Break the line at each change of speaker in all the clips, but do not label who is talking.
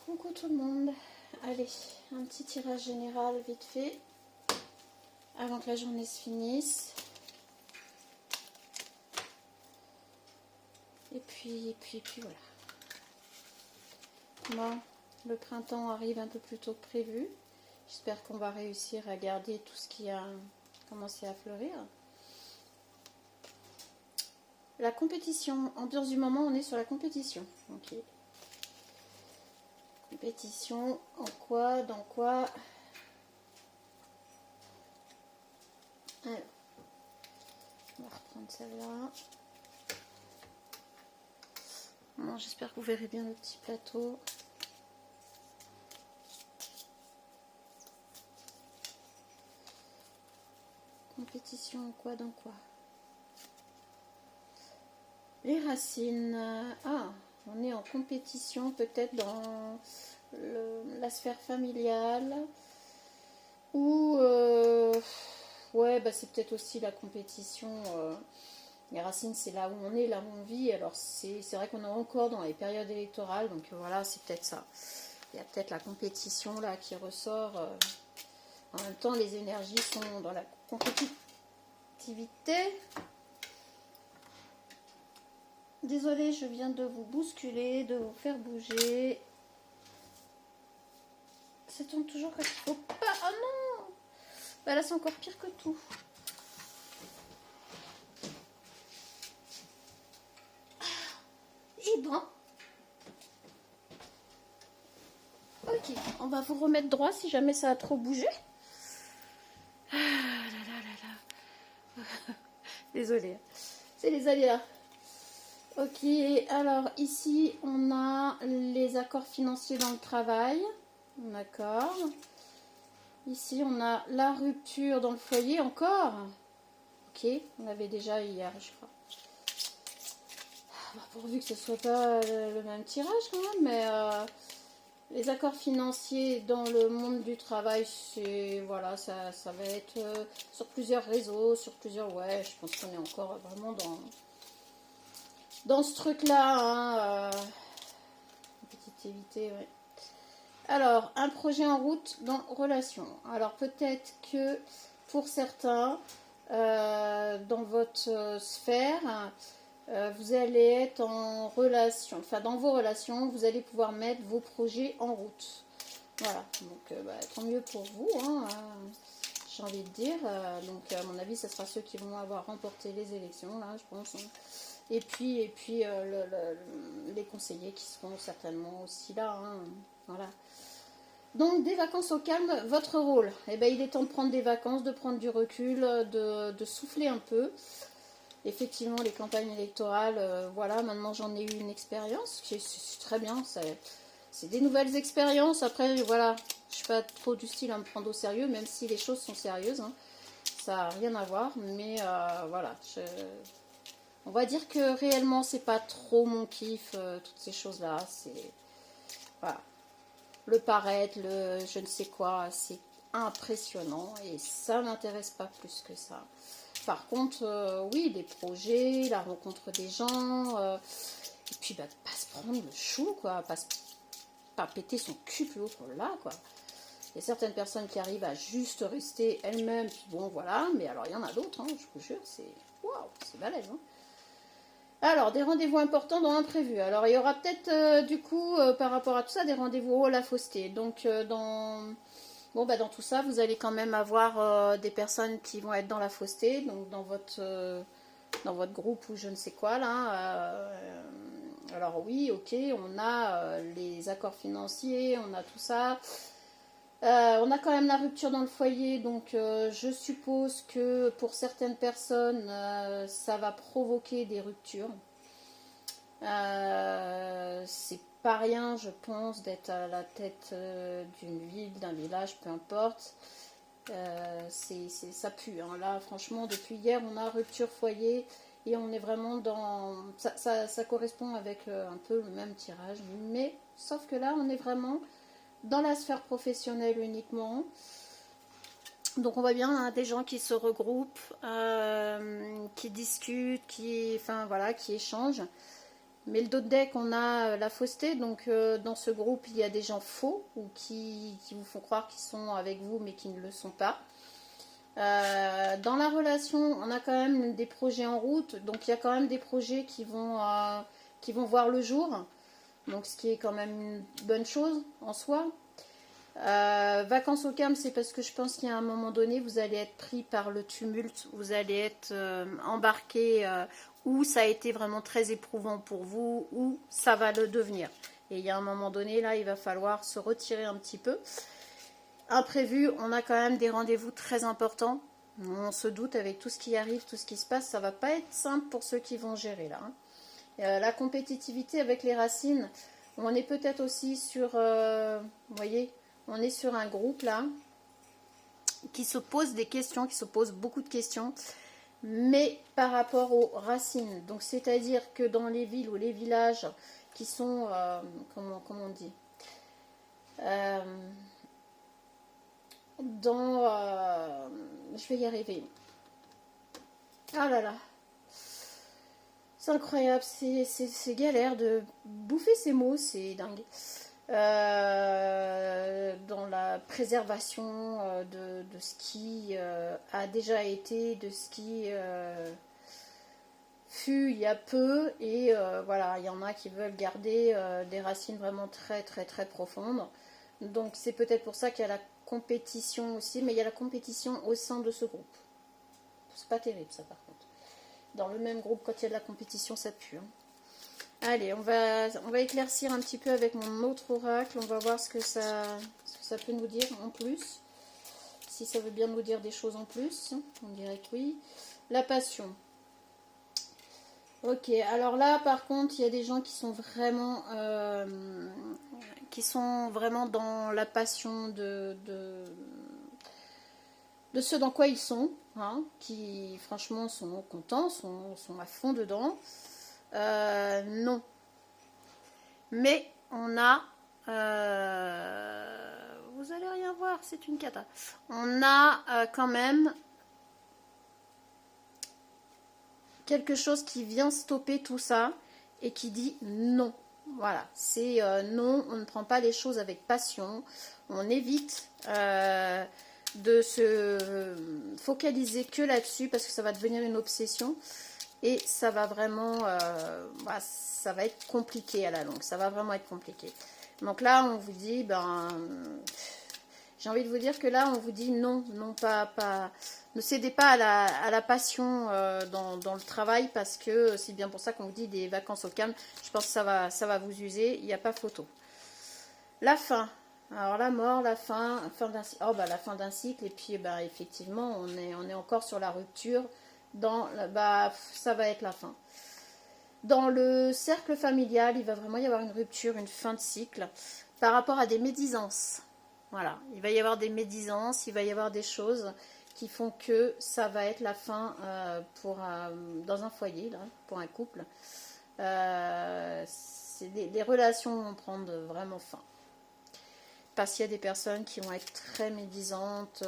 Coucou tout le monde. Allez, un petit tirage général vite fait avant que la journée se finisse. Et puis voilà. Bon, le printemps arrive un peu plus tôt que prévu. J'espère qu'on va réussir à garder tout ce qui a commencé à fleurir. La compétition, ambiance du moment, on est sur la compétition. Ok. Compétition, en quoi, dans quoi? Alors, on va reprendre celle-là. Bon, j'espère que vous verrez bien le petit plateau. Compétition, en quoi, dans quoi? Les racines. Ah, on est en compétition peut-être dans la sphère familiale. Ou, ouais, bah c'est peut-être aussi la compétition. Les racines, c'est là où on est, là où on vit. Alors, c'est vrai qu'on est encore dans les périodes électorales. Donc, voilà, c'est peut-être ça. Il y a peut-être la compétition là qui ressort. En même temps, les énergies sont dans la compétitivité. Désolée, je viens de vous bousculer, de vous faire bouger. Ça tourne toujours quand il faut pas. Oh non! Bah là, c'est encore pire que tout. Et ben. Ok, on va vous remettre droit si jamais ça a trop bougé. Ah là là là là. Désolée. C'est les aléas. Ok, alors ici on a les accords financiers dans le travail. D'accord. Ici on a la rupture dans le foyer encore. Ok, on l'avait déjà hier je crois. Bah, pourvu que ce soit pas le même tirage quand même, mais les accords financiers dans le monde du travail, c'est voilà, ça va être sur plusieurs réseaux, sur plusieurs. Ouais, je pense qu'on est encore vraiment dans ce truc-là. Hein, compétitivité, ouais. Alors, un projet en route dans relation. Alors, peut-être que pour certains, dans votre sphère, vous allez être en relation. Enfin, dans vos relations, vous allez pouvoir mettre vos projets en route. Voilà, donc bah, tant mieux pour vous, hein, j'ai envie de dire. Donc, à mon avis, ce sera ceux qui vont avoir remporté les élections, là, je pense. Hein. Et puis les conseillers qui seront certainement aussi là. Hein, voilà. Donc, des vacances au calme, votre rôle. Eh ben, il est temps de prendre des vacances, de prendre du recul, de souffler un peu. Effectivement, les campagnes électorales, voilà, maintenant j'en ai eu une expérience. C'est très bien, c'est des nouvelles expériences. Après, voilà, je suis pas trop du style à me prendre au sérieux, même si les choses sont sérieuses. Hein. Ça n'a rien à voir, mais voilà. On va dire que réellement, c'est pas trop mon kiff, toutes ces choses-là. C'est. Voilà. Le paraître, le je ne sais quoi, c'est impressionnant et ça m'intéresse pas plus que ça. Par contre, oui, des projets, la rencontre des gens, et puis bah, pas se prendre le chou, quoi, pas péter son cul plus haut que là, quoi. Il y a certaines personnes qui arrivent à juste rester elles-mêmes, puis bon, voilà, mais alors il y en a d'autres, hein, je vous jure, c'est waouh, c'est balèze, hein. Alors, des rendez-vous importants dans l'imprévu. Alors, il y aura peut-être, du coup, par rapport à tout ça, des rendez-vous à la fausseté. Donc, bon, bah, dans tout ça, vous allez quand même avoir des personnes qui vont être dans la fausseté, donc dans votre groupe ou je ne sais quoi, là. Alors, oui, ok, on a les accords financiers, on a tout ça. On a quand même la rupture dans le foyer, donc je suppose que pour certaines personnes, ça va provoquer des ruptures. C'est pas rien, je pense, d'être à la tête d'une ville, d'un village, peu importe. Ça pue. Hein. Là, franchement, depuis hier, on a rupture foyer et on est vraiment dans. Ça correspond avec un peu le même tirage, mais sauf que là, on est vraiment dans la sphère professionnelle uniquement. Donc on voit bien hein, des gens qui se regroupent, qui discutent, enfin voilà, qui échangent. Mais le dos de deck, on a la fausseté. Donc, dans ce groupe, il y a des gens faux ou qui vous font croire qu'ils sont avec vous, mais qui ne le sont pas. Dans la relation, on a quand même des projets en route. Donc, il y a quand même des projets qui vont voir le jour. Donc, ce qui est quand même une bonne chose en soi. Vacances au calme, c'est parce que je pense qu'il y a un moment donné, vous allez être pris par le tumulte, vous allez être embarqué, ou ça a été vraiment très éprouvant pour vous, ou ça va le devenir. Et il y a un moment donné, là, il va falloir se retirer un petit peu. Imprévu, on a quand même des rendez-vous très importants. On se doute avec tout ce qui arrive, tout ce qui se passe, ça va pas être simple pour ceux qui vont gérer là. La compétitivité avec les racines, on est peut-être aussi sur, vous voyez, on est sur un groupe là qui se pose des questions, qui se pose beaucoup de questions, mais par rapport aux racines. Donc c'est-à-dire que dans les villes ou les villages qui sont, comment on dit, je vais y arriver. Ah là là, c'est incroyable, c'est galère de bouffer ces mots, c'est dingue. Dans la préservation de ce qui a déjà été, de ce qui fut il y a peu, et voilà, il y en a qui veulent garder des racines vraiment très très très profondes. Donc c'est peut-être pour ça qu'il y a la compétition aussi, mais il y a la compétition au sein de ce groupe. C'est pas terrible ça par contre. Dans le même groupe, quand il y a de la compétition, ça pue. Hein. Allez, on va éclaircir un petit peu avec mon autre oracle. On va voir ce que ça peut nous dire en plus. Si ça veut bien nous dire des choses en plus. On dirait que oui. La passion. Ok, alors là, par contre, il y a des gens qui sont vraiment dans la passion de ce dans quoi ils sont. Hein, qui, franchement, sont contents, sont à fond dedans. Non. Mais on a... vous allez rien voir, c'est une cata. On a quand même quelque chose qui vient stopper tout ça et qui dit non. Voilà, c'est non, on ne prend pas les choses avec passion. On évite de se focaliser que là-dessus parce que ça va devenir une obsession. Et ça va vraiment, ça va être compliqué à la longue. Ça va vraiment être compliqué. Donc là, on vous dit, j'ai envie de vous dire que là, on vous dit non, ne cédez pas à la passion dans le travail parce que c'est bien pour ça qu'on vous dit des vacances au calme. Je pense que ça va vous user. Il n'y a pas photo. La fin. Alors la mort, la fin d'un cycle. Oh la fin d'un cycle. Et puis effectivement, on est encore sur la rupture. Ça va être la fin. Dans le cercle familial, il va vraiment y avoir une rupture, une fin de cycle par rapport à des médisances. Voilà, il va y avoir des médisances, il va y avoir des choses qui font que ça va être la fin dans un foyer, là, pour un couple. Les relations vont prendre vraiment fin. Parce qu'il y a des personnes qui vont être très médisantes.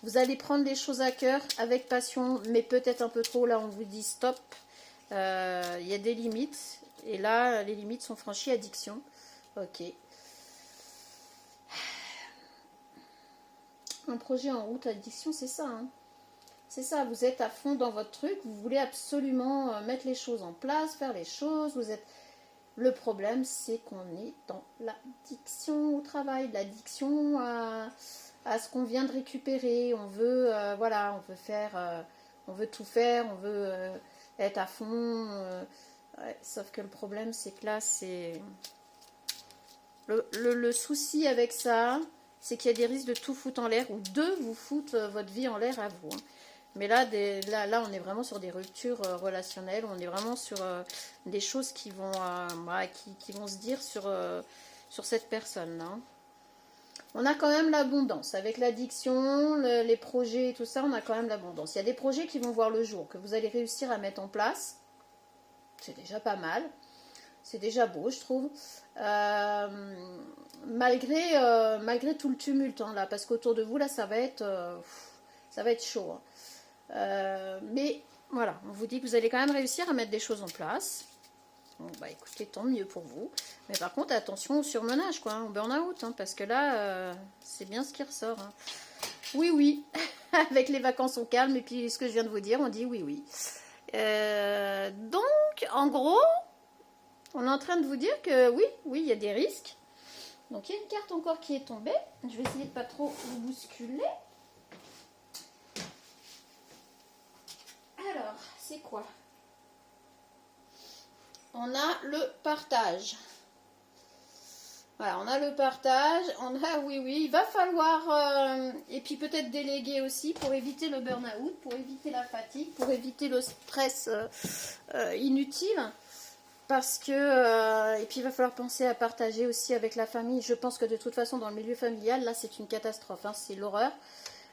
Vous allez prendre les choses à cœur avec passion, mais peut-être un peu trop. Là, on vous dit stop. Il y a des limites. Et là, les limites sont franchies. Addiction. Ok. Un projet en route, addiction, c'est ça. Hein. C'est ça, vous êtes à fond dans votre truc. Vous voulez absolument mettre les choses en place, faire les choses. Vous êtes... Le problème, c'est qu'on est dans l'addiction au travail, l'addiction à ce qu'on vient de récupérer. On veut, on veut tout faire, on veut être à fond. Sauf que le problème, c'est que là, c'est... Le souci avec ça, c'est qu'il y a des risques de tout foutre en l'air ou de vous foutre votre vie en l'air à vous. Hein. Mais là, on est vraiment sur des ruptures relationnelles. On est vraiment sur des choses qui vont se dire sur cette personne-là. On a quand même l'abondance. Avec l'addiction, les projets et tout ça, on a quand même l'abondance. Il y a des projets qui vont voir le jour, que vous allez réussir à mettre en place. C'est déjà pas mal. C'est déjà beau, je trouve. Malgré tout le tumulte, hein, là, parce qu'autour de vous, là, ça va être chaud. Hein. Mais voilà, on vous dit que vous allez quand même réussir à mettre des choses en place. Bon, bah écoutez, tant mieux pour vous. Mais par contre, attention au surmenage, quoi, au burn-out, hein, parce que là, c'est bien ce qui ressort. Hein. Oui, oui, avec les vacances on calme, et puis ce que je viens de vous dire, on dit oui, oui. Donc, en gros, on est en train de vous dire que oui, oui, il y a des risques. Donc, il y a une carte encore qui est tombée. Je vais essayer de pas trop vous bousculer. Alors, c'est quoi? On a le partage. Voilà, on a le partage, on a, oui, oui, il va falloir, et puis peut-être déléguer aussi pour éviter le burn-out, pour éviter la fatigue, pour éviter le stress inutile. Parce que, et puis il va falloir penser à partager aussi avec la famille. Je pense que de toute façon, dans le milieu familial, là, c'est une catastrophe, hein, c'est l'horreur.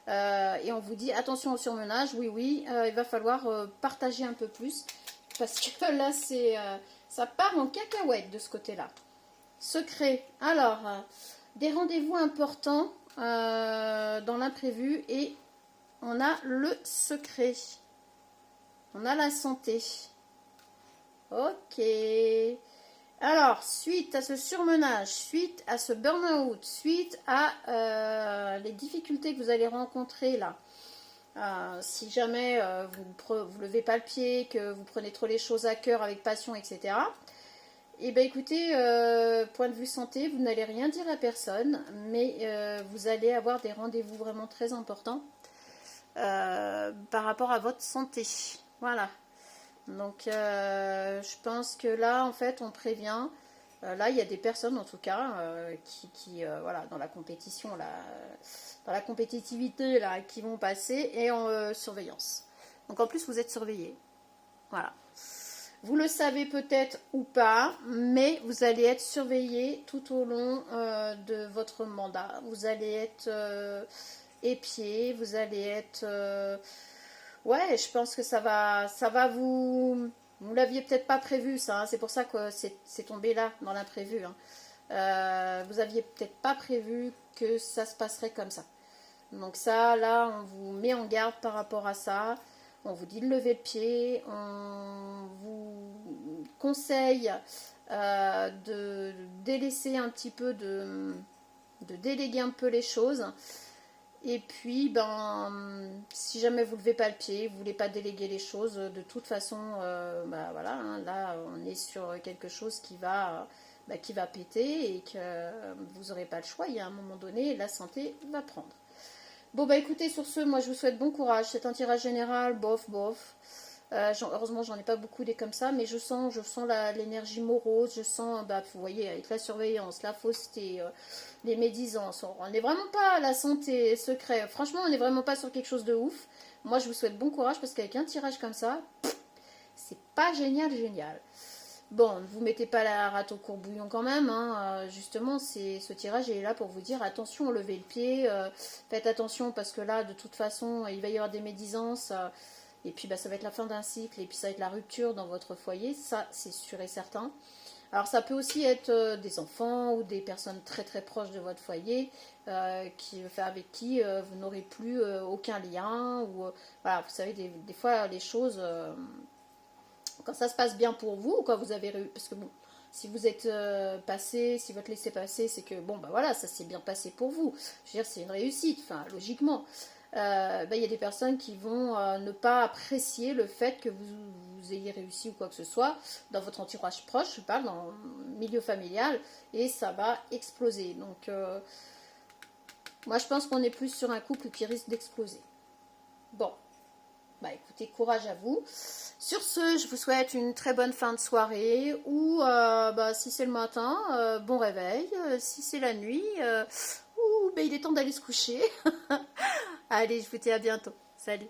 Et on vous dit, attention au surmenage, oui, oui, il va falloir partager un peu plus. Parce que là, ça part en cacahuète de ce côté-là. Secret. Alors, des rendez-vous importants dans l'imprévu et on a le secret. On a la santé. Ok. Alors, suite à ce surmenage, suite à ce burn-out, suite à les difficultés que vous allez rencontrer là, si jamais vous ne levez pas le pied, que vous prenez trop les choses à cœur avec passion, etc., et bien écoutez, point de vue santé, vous n'allez rien dire à personne, mais vous allez avoir des rendez-vous vraiment très importants par rapport à votre santé. Voilà. Donc je pense que là, en fait, on prévient. Là, il y a des personnes, en tout cas, qui voilà, dans la compétition, là, dans la compétitivité, là, qui vont passer et en surveillance. Donc en plus, vous êtes surveillé. Voilà. Vous le savez peut-être ou pas, mais vous allez être surveillé tout au long de votre mandat. Vous allez être épié, vous allez être... ouais, je pense que ça va vous... Vous l'aviez peut-être pas prévu, ça. Hein, c'est pour ça que c'est tombé là, dans l'imprévu. Hein. Vous aviez peut-être pas prévu que ça se passerait comme ça. Donc ça, là, on vous met en garde par rapport à ça. On vous dit de lever le pied, on vous conseille de délaisser un petit peu, de déléguer un peu les choses. Et puis, ben, si jamais vous ne levez pas le pied, vous ne voulez pas déléguer les choses, de toute façon, bah, voilà, hein, là, on est sur quelque chose qui va péter et que vous n'aurez pas le choix. Il y a un moment donné, la santé va prendre. Bon, bah écoutez, sur ce, moi je vous souhaite bon courage. C'est un tirage général, bof, bof. Heureusement, j'en ai pas beaucoup des comme ça, mais je sens l'énergie morose. Je sens, bah, vous voyez, avec la surveillance, la fausseté, les médisances. On n'est vraiment pas à la santé secret. Franchement, on n'est vraiment pas sur quelque chose de ouf. Moi, je vous souhaite bon courage parce qu'avec un tirage comme ça, c'est pas génial, génial. Bon, ne vous mettez pas la rate au courbouillon quand même, hein. Justement, ce tirage est là pour vous dire attention, levez le pied, faites attention parce que là, de toute façon, il va y avoir des médisances, et puis bah, ça va être la fin d'un cycle, et puis ça va être la rupture dans votre foyer, ça c'est sûr et certain. Alors ça peut aussi être des enfants ou des personnes très très proches de votre foyer, avec qui vous n'aurez plus aucun lien, ou voilà, vous savez, des fois les choses... quand ça se passe bien pour vous, quand vous avez parce que bon, si vous êtes passé, si votre laissez passer, c'est que bon, bah voilà, ça s'est bien passé pour vous. Je veux dire, c'est une réussite, enfin, logiquement. Bah, y a des personnes qui vont ne pas apprécier le fait que vous ayez réussi ou quoi que ce soit dans votre entourage proche, je parle dans le milieu familial, et ça va exploser. Donc, moi, je pense qu'on est plus sur un couple qui risque d'exploser. Bon. Bah écoutez, courage à vous. Sur ce, je vous souhaite une très bonne fin de soirée ou bah, si c'est le matin, bon réveil. Si c'est la nuit, bah, il est temps d'aller se coucher. Allez, je vous dis à bientôt. Salut.